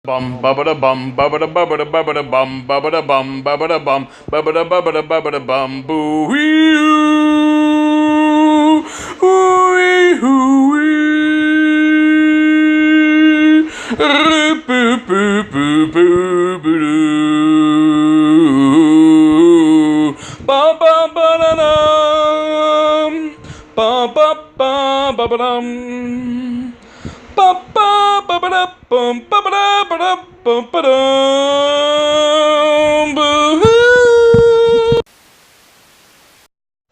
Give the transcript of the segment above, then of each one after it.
Bum bubba bum bubba bubba bubba bum bubba bum bubba bum bubba bubba bubba bum boo hoo hoo hoo boo boo boo boo boo bum bum ba dum bum bum bum ba dum.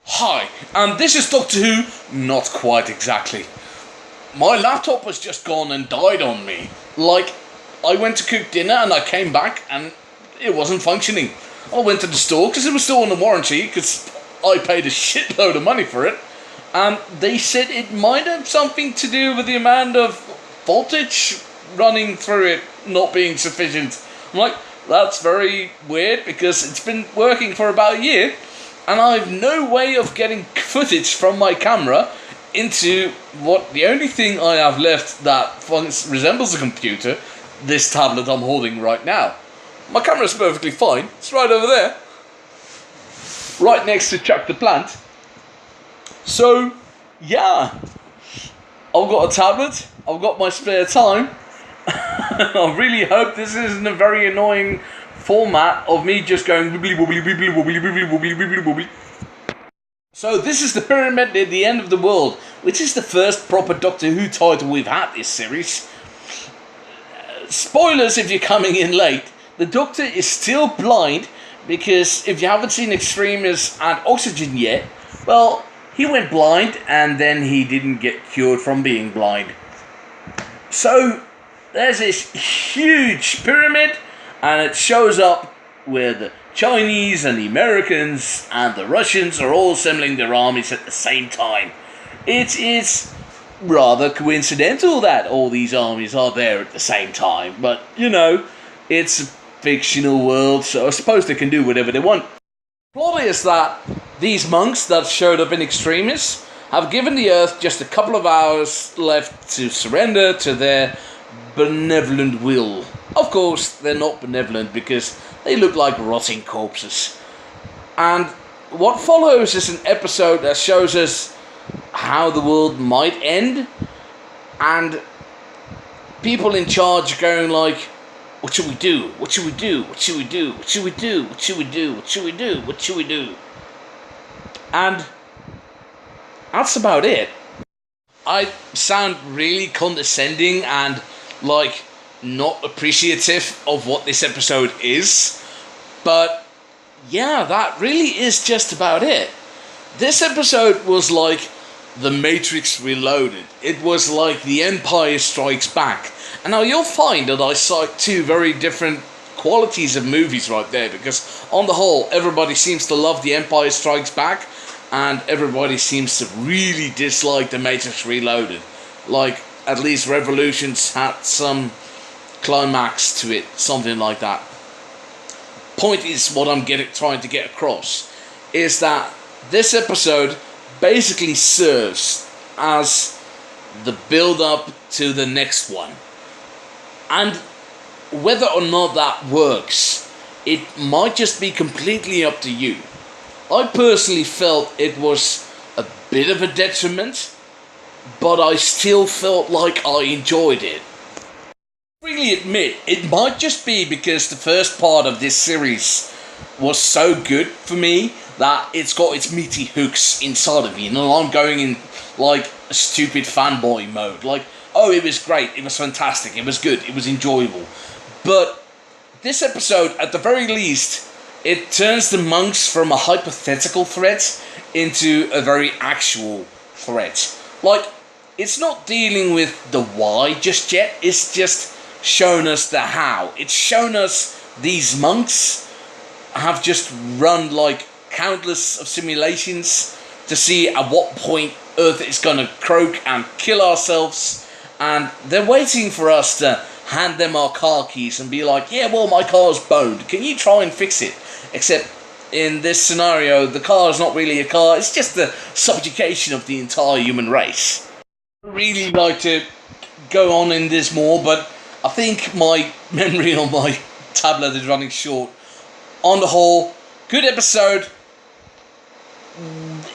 Hi, and this is Doctor Who. Not quite exactly. My laptop has just gone and died on me. Like, I went to cook dinner and I came back and it wasn't functioning. I went to the store because it was still on the warranty because I paid a shitload of money for it. And they said it might have something to do with the amount of voltage running through it not being sufficient. I'm like, that's very weird because it's been working for about a year and I have no way of getting footage from my camera into what the only thing I have left that resembles a computer, this tablet I'm holding right now. My camera's perfectly fine. It's right over there, right next to Chuck the Plant. So, yeah, I've got a tablet, I've got my spare time. I really hope this isn't a very annoying format of me just going wibbly wobbly wibbly wobbly wibbly wobbly wibbly wobbly. So this is the Pyramid at the End of the World, which is the first proper Doctor Who title we've had this series. Spoilers if you're coming in late, the Doctor is still blind because if you haven't seen Extremis and Oxygen yet, well, he went blind and then he didn't get cured from being blind. So there's this huge pyramid and it shows up where the Chinese and the Americans and the Russians are all assembling their armies at the same time. It is rather coincidental that all these armies are there at the same time, but you know, it's a fictional world, so I suppose they can do whatever they want. The plot is that these monks that showed up in Extremis have given the Earth just a couple of hours left to surrender to their benevolent will. Of course, they're not benevolent because they look like rotting corpses. And what follows is an episode that shows us how the world might end, and people in charge going like, what should we do? What should we do? What should we do? What should we do? What should we do? What should we do? What should we do? And that's about it. I sound really condescending and like not appreciative of what this episode is, but yeah, that really is just about it. This episode was like The Matrix Reloaded. It was like The Empire Strikes Back. And now you'll find that I cite two very different qualities of movies right there, because on the whole, everybody seems to love The Empire Strikes Back, and everybody seems to really dislike The Matrix Reloaded. Like, at least Revolutions had some climax to it, something like that. Point is, what I'm trying to get across is that this episode basically serves as the build-up to the next one. And whether or not that works, it might just be completely up to you. I personally felt it was a bit of a detriment, but I still felt like I enjoyed it. I really admit, it might just be because the first part of this series was so good for me that it's got its meaty hooks inside of me, and I'm going in like a stupid fanboy mode. Like, oh, it was great, it was fantastic, it was good, it was enjoyable. But this episode, at the very least, it turns the monks from a hypothetical threat into a very actual threat. Like, it's not dealing with the why just yet, it's just shown us the how. It's shown us these monks have just run like countless of simulations to see at what point Earth is going to croak and kill ourselves, and they're waiting for us to hand them our car keys and be like, yeah, well, my car's boned, can you try and fix it? Except in this scenario, the car is not really a car, it's just the subjugation of the entire human race. I really like to go on in this more, but I think my memory on my tablet is running short. On the whole, good episode.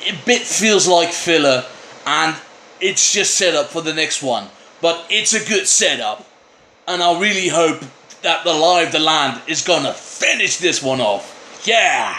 A bit feels like filler, and it's just set up for the next one. But it's a good setup, and I really hope that the Lie of the Land is gonna finish this one off. Yeah!